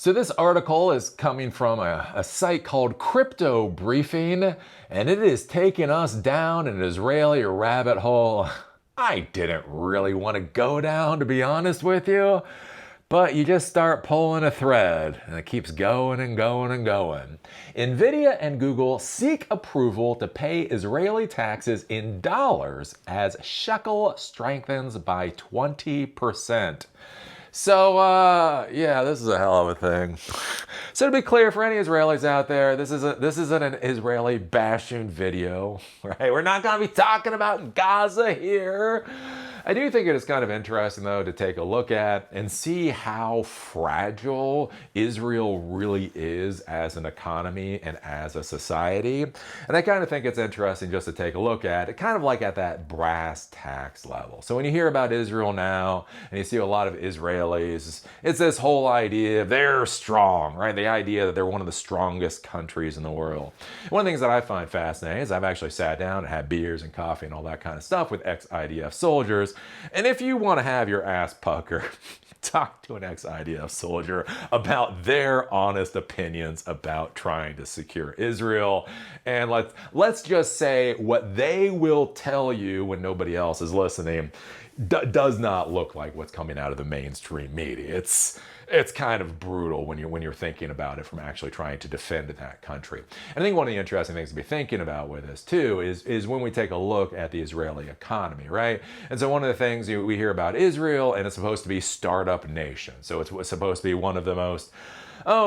So this article is coming from a site called Crypto Briefing, and it is taking us down an Israeli rabbit hole I didn't really want to go down, to be honest with you. But you just start pulling a thread, and it keeps going and going and going. NVIDIA and Google seek approval to pay Israeli taxes in dollars as shekel strengthens by 20%. So, yeah, this is a hell of a thing. So to be clear, for any Israelis out there, this isn't an Israeli bashing video, right? We're not going to be talking about Gaza here. I do think it is kind of interesting, though, to take a look at and see how fragile Israel really is as an economy and as a society. And I kind of think it's interesting just to take a look at it, kind of like at that brass tacks level. So when you hear about Israel now, and you see a lot of Israelis, it's this whole idea of they're strong, right? The idea that they're one of the strongest countries in the world. One of the things that I find fascinating is I've actually sat down and had beers and coffee and all that kind of stuff with ex-IDF soldiers. And if you want to have your ass pucker, talk to an ex-IDF soldier about their honest opinions about trying to secure Israel. And let's just say what they will tell you when nobody else is listening does not look like what's coming out of the mainstream media. It's kind of brutal when you're thinking about it from actually trying to defend that country. And I think one of the interesting things to be thinking about with this too is when we take a look at the Israeli economy, right? And so one of the things we hear about Israel, and it's supposed to be startup nation. So it's supposed to be one of the most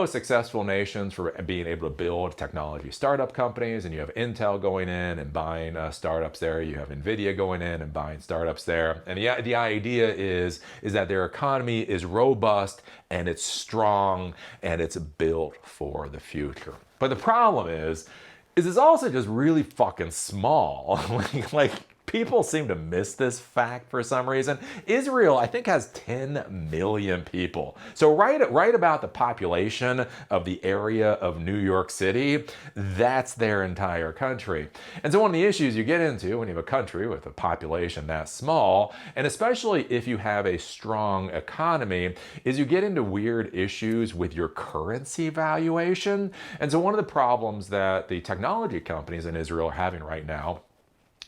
successful nations for being able to build technology startup companies, and you have Intel going in and buying startups there. You have NVIDIA going in and buying startups there. And the idea is that their economy is robust and it's strong and it's built for the future. But the problem is it's also just really fucking small. like people seem to miss this fact for some reason. Israel, I think, has 10 million people. So right about the population of the area of New York City, that's their entire country. And so one of the issues you get into when you have a country with a population that small, and especially if you have a strong economy, is you get into weird issues with your currency valuation. And so one of the problems that the technology companies in Israel are having right now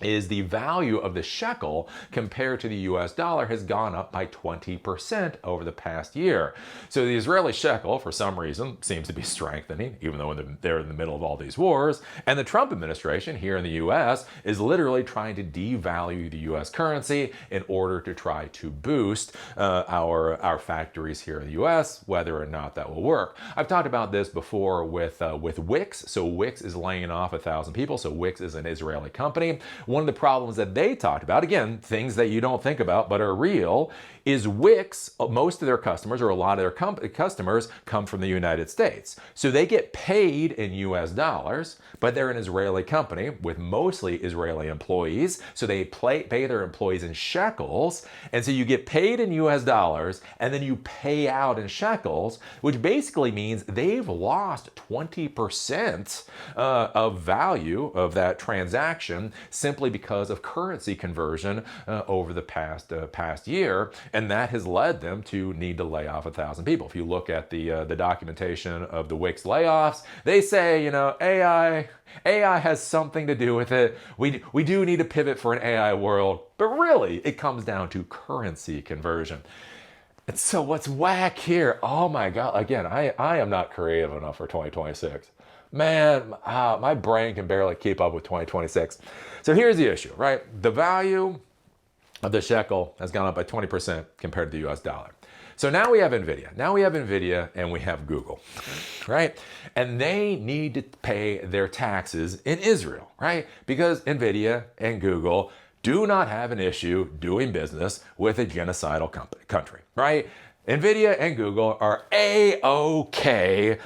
is the value of the shekel compared to the US dollar has gone up by 20% over the past year. So the Israeli shekel, for some reason, seems to be strengthening, even though they're in the middle of all these wars. And the Trump administration here in the US is literally trying to devalue the US currency in order to try to boost our factories here in the US, whether or not that will work. I've talked about this before with Wix. So Wix is laying off 1,000 people. So Wix is an Israeli company. One of the problems that they talked about, again, things that you don't think about but are real, is Wix, most of their customers, or a lot of their customers, come from the United States. So they get paid in US dollars, but they're an Israeli company with mostly Israeli employees. So they pay their employees in shekels. And so you get paid in US dollars, and then you pay out in shekels, which basically means they've lost 20% of value of that transaction simply because of currency conversion over the past year. And that has led them to need to lay off 1,000 people. If you look at the documentation of the Wix layoffs, they say, AI has something to do with it. We do need to pivot for an AI world, but really it comes down to currency conversion. And so what's whack here? Oh my God, again, I am not creative enough for 2026. Man, my brain can barely keep up with 2026. So here's the issue, right? The value of the shekel has gone up by 20% compared to the US dollar. So now we have NVIDIA and we have Google, right? And they need to pay their taxes in Israel, right? Because NVIDIA and Google do not have an issue doing business with a genocidal country, right? NVIDIA and Google are A-OK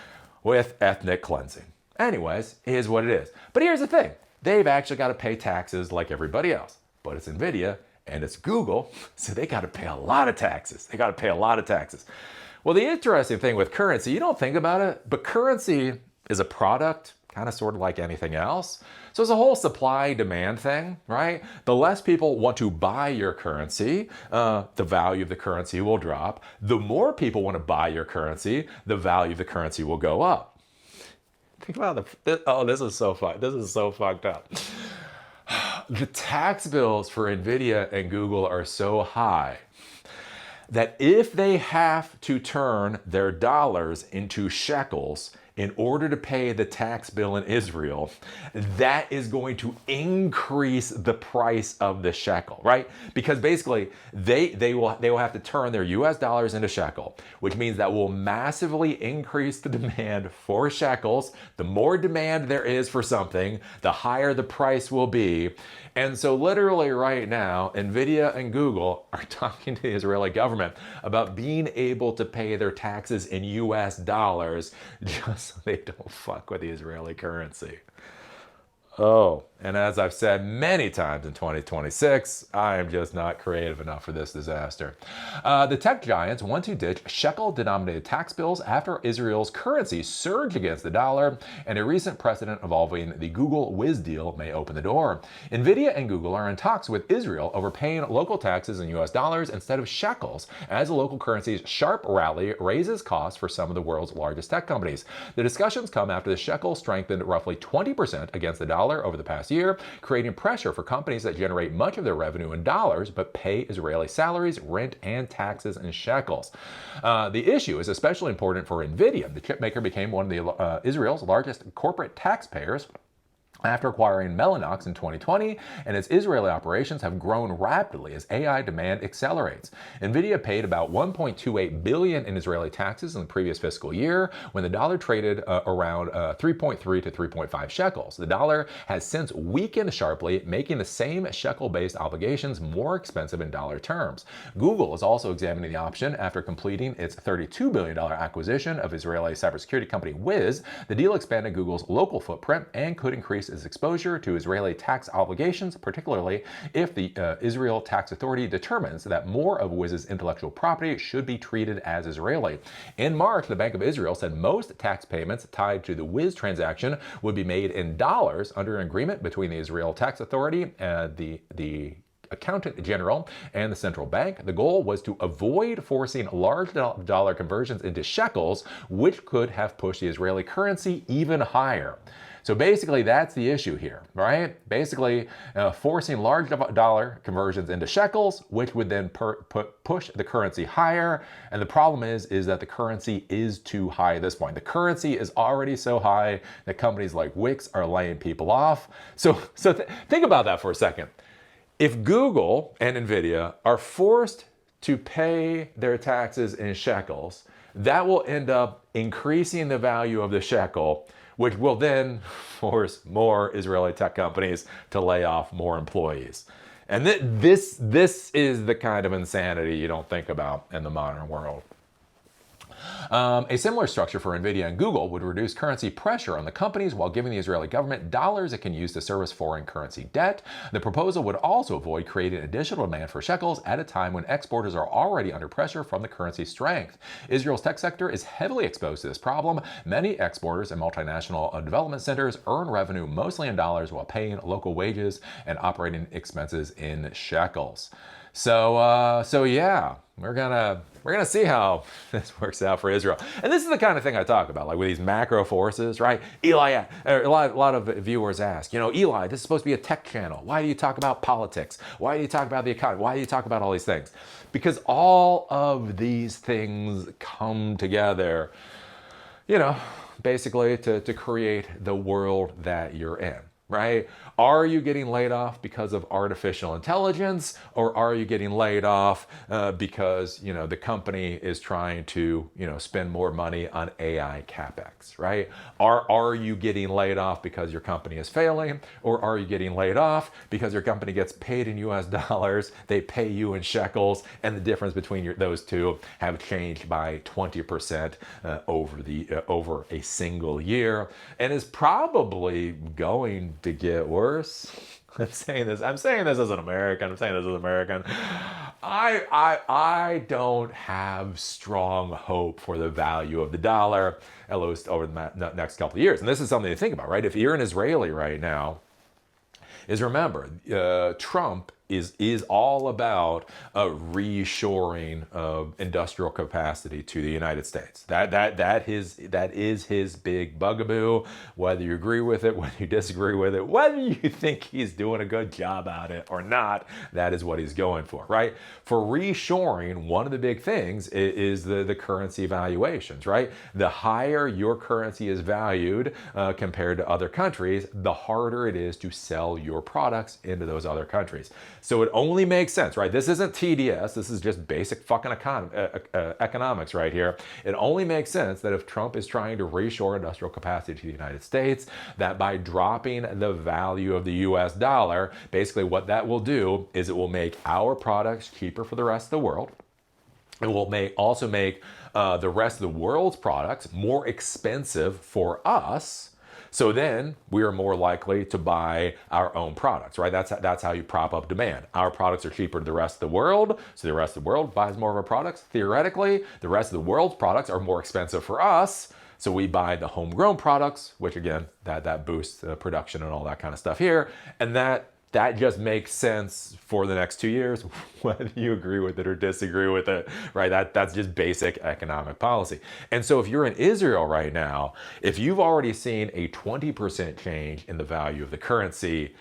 with ethnic cleansing. Anyways, it is what it is. But here's the thing. They've actually got to pay taxes like everybody else. But it's NVIDIA and it's Google, so they got to pay a lot of taxes. Well, the interesting thing with currency, you don't think about it, but currency is a product. kind of sort of like anything else. So it's a whole supply-demand thing, right? The less people want to buy your currency, the value of the currency will drop. The more people want to buy your currency, the value of the currency will go up. Think about this is so fun. This is so fucked up. The tax bills for NVIDIA and Google are so high that if they have to turn their dollars into shekels in order to pay the tax bill in Israel, that is going to increase the price of the shekel, right? Because basically they will have to turn their US dollars into shekel, which means that will massively increase the demand for shekels. The more demand there is for something, the higher the price will be. And so literally right now, NVIDIA and Google are talking to the Israeli government about being able to pay their taxes in US dollars just so they don't fuck with the Israeli currency. Oh, and as I've said many times in 2026, I am just not creative enough for this disaster. The tech giants want to ditch shekel-denominated tax bills after Israel's currency surged against the dollar, and a recent precedent involving the Google Wiz deal may open the door. NVIDIA and Google are in talks with Israel over paying local taxes in US dollars instead of shekels, as the local currency's sharp rally raises costs for some of the world's largest tech companies. The discussions come after the shekel strengthened roughly 20% against the dollar over the past year, creating pressure for companies that generate much of their revenue in dollars but pay Israeli salaries, rent, and taxes in shekels. The issue is especially important for NVIDIA. The chipmaker became one of Israel's largest corporate taxpayers after acquiring Mellanox in 2020, and its Israeli operations have grown rapidly as AI demand accelerates. NVIDIA paid about $1.28 billion in Israeli taxes in the previous fiscal year, when the dollar traded around 3.3 to 3.5 shekels. The dollar has since weakened sharply, making the same shekel-based obligations more expensive in dollar terms. Google is also examining the option after completing its $32 billion acquisition of Israeli cybersecurity company Wiz. The deal expanded Google's local footprint and could increase its exposure to Israeli tax obligations, particularly if the Israel Tax Authority determines that more of Wiz's intellectual property should be treated as Israeli. In March, the Bank of Israel said most tax payments tied to the Wiz transaction would be made in dollars under an agreement between the Israel Tax Authority and the Accountant General and the central bank. The goal was to avoid forcing large dollar conversions into shekels, which could have pushed the Israeli currency even higher. So basically, that's the issue here, right? Basically, forcing large dollar conversions into shekels, which would then push the currency higher. And the problem is that the currency is too high at this point. The currency is already so high that companies like Wix are laying people off. So think about that for a second. If Google and NVIDIA are forced to pay their taxes in shekels, that will end up increasing the value of the shekel, which will then force more Israeli tech companies to lay off more employees. And this is the kind of insanity you don't think about in the modern world. A similar structure for NVIDIA and Google would reduce currency pressure on the companies while giving the Israeli government dollars it can use to service foreign currency debt. The proposal would also avoid creating additional demand for shekels at a time when exporters are already under pressure from the currency strength. Israel's tech sector is heavily exposed to this problem. Many exporters and multinational development centers earn revenue mostly in dollars while paying local wages and operating expenses in shekels. So yeah, we're gonna see how this works out for Israel. And this is the kind of thing I talk about, like with these macro forces, right? Eli, a lot of viewers ask, Eli, this is supposed to be a tech channel. Why do you talk about politics? Why do you talk about the economy? Why do you talk about all these things? Because all of these things come together, basically to create the world that you're in. Right? Are you getting laid off because of artificial intelligence, or are you getting laid off because the company is trying to spend more money on AI capex? Right? Are you getting laid off because your company is failing, or are you getting laid off because your company gets paid in US dollars, they pay you in shekels, and the difference between those two have changed by 20% over a single year, and is probably going to get worse. I'm saying this as an American. I'm saying this as an American. I don't have strong hope for the value of the dollar, at least over the next couple of years. And this is something to think about, right? If you're an Israeli right now, remember, Trump is all about reshoring of industrial capacity to the United States. That is his big bugaboo. Whether you agree with it, whether you disagree with it, whether you think he's doing a good job at it or not, that is what he's going for, right? For reshoring, one of the big things is the currency valuations, right? The higher your currency is valued compared to other countries, the harder it is to sell your products into those other countries. So it only makes sense, right? This isn't TDS. This is just basic fucking economics right here. It only makes sense that if Trump is trying to reshore industrial capacity to the United States, that by dropping the value of the US dollar, basically what that will do is it will make our products cheaper for the rest of the world. It will also make the rest of the world's products more expensive for us. So then we are more likely to buy our own products, right? That's how you prop up demand. Our products are cheaper to the rest of the world, so the rest of the world buys more of our products. Theoretically, the rest of the world's products are more expensive for us, so we buy the homegrown products, which again, that boosts production and all that kind of stuff here, and that just makes sense for the next 2 years, whether you agree with it or disagree with it, right? That's just basic economic policy. And so if you're in Israel right now, if you've already seen a 20% change in the value of the currency,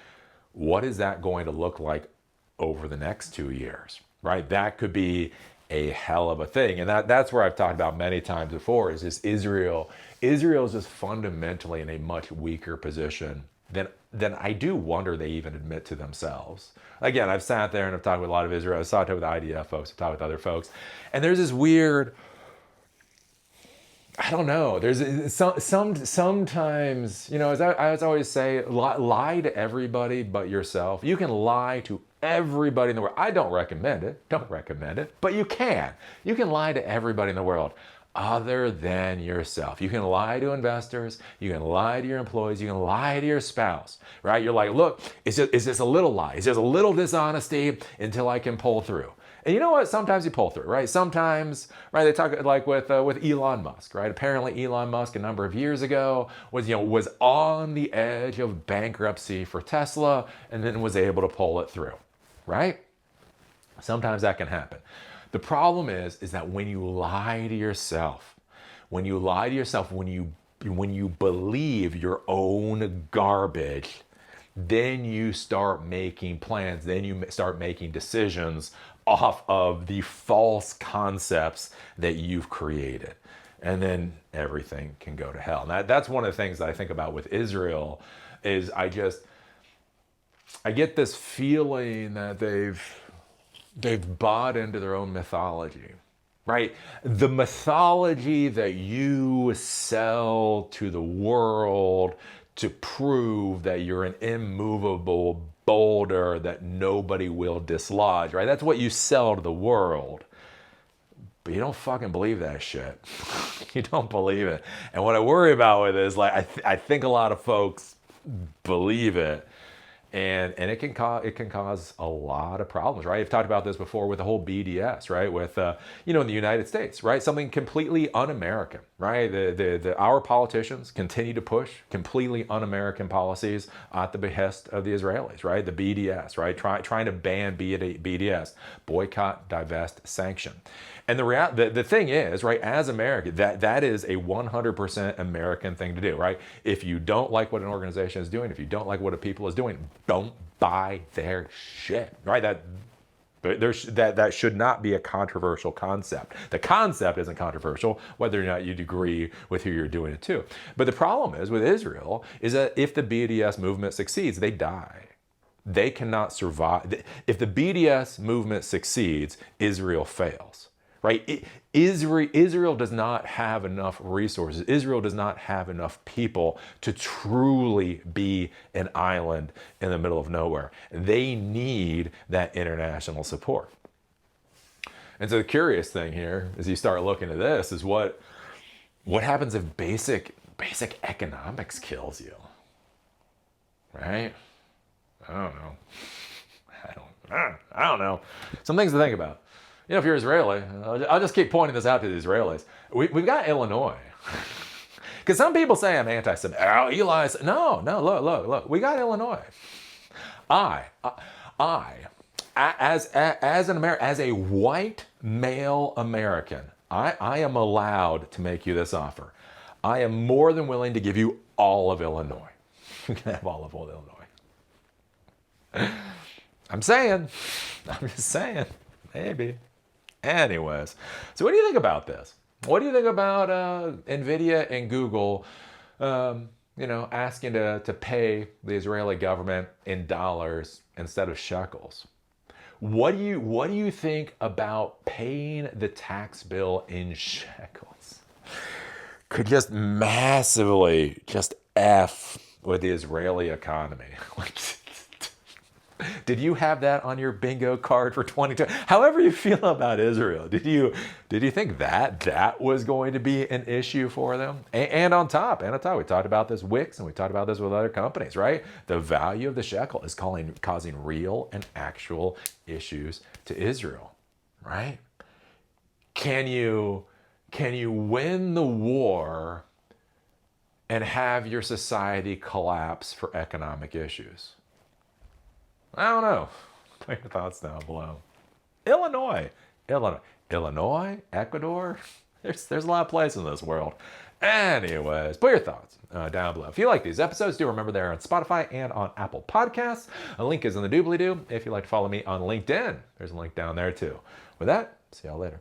what is that going to look like over the next 2 years, right? That could be a hell of a thing. And that's where I've talked about many times before, is just Israel. Israel is just fundamentally in a much weaker position then I do wonder they even admit to themselves. Again, I've sat there and I've talked with a lot of Israel. I've talked with IDF folks, I've talked with other folks. And there's this weird, I don't know, there's sometimes, you know, as I always say, lie to everybody but yourself. You can lie to everybody in the world. I don't recommend it, but you can. You can lie to everybody in the world other than yourself. You can lie to investors, you can lie to your employees, you can lie to your spouse, right? You're like, look, it's just a little lie. It's just a little dishonesty until I can pull through. And you know what? Sometimes you pull through, right? Sometimes, right? They talk like with Elon Musk, right? Apparently Elon Musk a number of years ago was on the edge of bankruptcy for Tesla and then was able to pull it through, right? Sometimes that can happen. The problem is that when you lie to yourself, when you believe your own garbage, then you start making plans, then you start making decisions off of the false concepts that you've created. And then everything can go to hell. And that's one of the things that I think about with Israel is I get this feeling that they've bought into their own mythology, right? The mythology that you sell to the world to prove that you're an immovable boulder that nobody will dislodge, right? That's what you sell to the world. But you don't fucking believe that shit. You don't believe it. And what I worry about with it is like, I think a lot of folks believe it. And it can cause a lot of problems, right? I've talked about this before with the whole BDS, right? With in the United States, right? Something completely un-American, right? Our politicians continue to push completely un-American policies at the behest of the Israelis, right? The BDS, right? Trying to ban BDS, boycott, divest, sanction. And the thing is, right, as America, that is a 100% American thing to do, right? If you don't like what an organization is doing, if you don't like what a people is doing, don't buy their shit, right? That should not be a controversial concept. The concept isn't controversial, whether or not you agree with who you're doing it to. But the problem is with Israel is that if the BDS movement succeeds, they die. They cannot survive. If the BDS movement succeeds, Israel fails. Right? Israel does not have enough resources. Israel does not have enough people to truly be an island in the middle of nowhere. They need that international support. And so the curious thing here, as you start looking at this, is what happens if basic economics kills you, right? I don't know. I don't know. Some things to think about. You know, if you're Israeli, I'll just keep pointing this out to the Israelis. We've got Illinois. Because some people say I'm anti-Semitic. Oh, Eli's. No, look. We got Illinois. As a white male American, I am allowed to make you this offer. I am more than willing to give you all of Illinois. You can have all of Illinois. I'm just saying, maybe. Anyways, so what do you think about this? What do you think about NVIDIA and Google, asking to pay the Israeli government in dollars instead of shekels? What do you think about paying the tax bill in shekels? Could just massively just F with the Israeli economy. Did you have that on your bingo card for 2020? However you feel about Israel, did you think that was going to be an issue for them? And on top, we talked about this Wix and we talked about this with other companies, right? The value of the shekel is causing real and actual issues to Israel, right? Can you win the war and have your society collapse for economic issues? I don't know. Put your thoughts down below. Illinois, Ecuador. There's a lot of places in this world. Anyways, put your thoughts down below. If you like these episodes, do remember they're on Spotify and on Apple Podcasts. A link is in the doobly-doo. If you'd like to follow me on LinkedIn, there's a link down there too. With that, see y'all later.